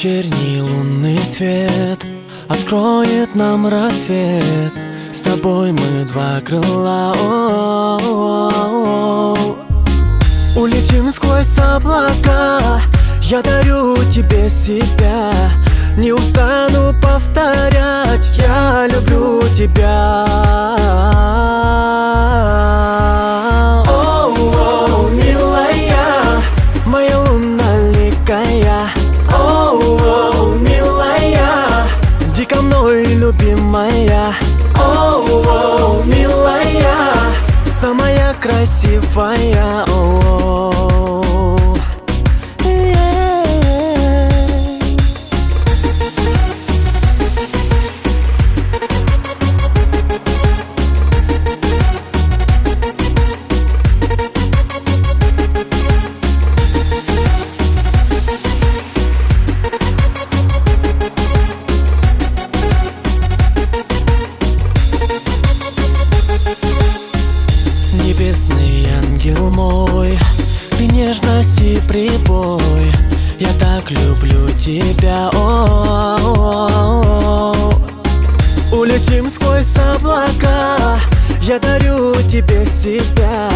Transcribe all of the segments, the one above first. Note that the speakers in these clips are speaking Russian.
Вечерний лунный свет откроет нам рассвет. С тобой мы два крыла. Улетим сквозь облака. Я дарю тебе себя. Не устану повторять: я люблю тебя. О, милая, моя луналикая. О, милая, иди ко мной, любимая. О, милая, самая красивая. Небесный ангел мой, ты нежность и прибой. Я так люблю тебя. Улетим сквозь облака. Я дарю тебе себя.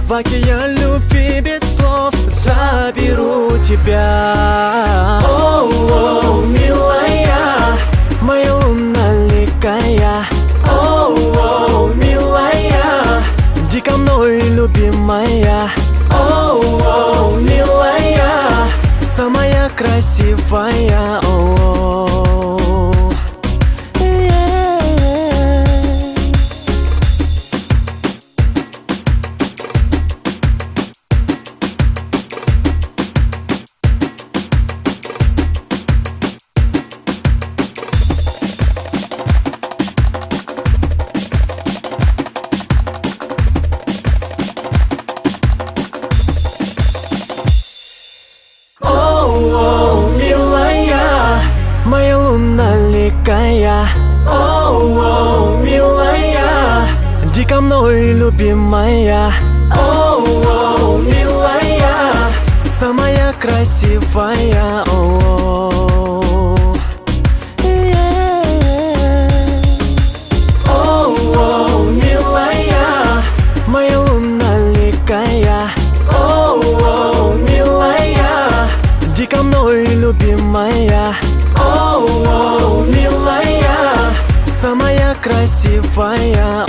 В океан любви без слов заберу тебя. О, милая, моя луналикая. О, милая, иди ко мной, любимая. О, милая, самая красивая. О, милая, моя луналикая. О, милая, иди ко мной, любимая. О, милая, самая красивая. О, милая, моя луналикая. О, милая, иди ко мной, любимая. О, милая, самая красивая.